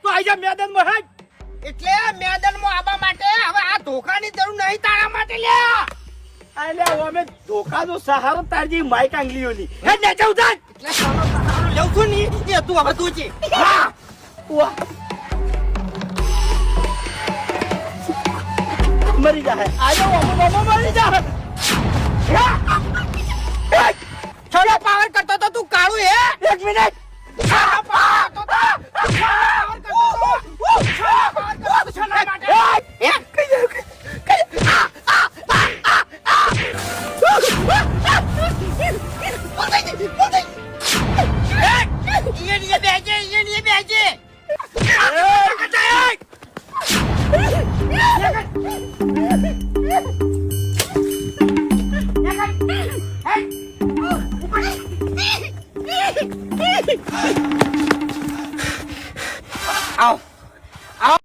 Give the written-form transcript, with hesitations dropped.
તો આઈ જા મેદાનમાં હેડ. એટલે મેદાનમાં આવવા માટે હવે આ ધોખાની જરૂર નહીં તારા માટે લ્યા. અલ્યા અમે ધોકાનો સહારો તારજી માઈક આંગલીઓની હેડ ને જાઉં જા. એટલે સારો સહારો લઉં છું ની એ તું હવે તું છે. હા વાહ મરી જા. આજો ઓમો મરી જા. છોડો પાવર કરતો તો તું કાળું હે. એક મિનિટ. આવ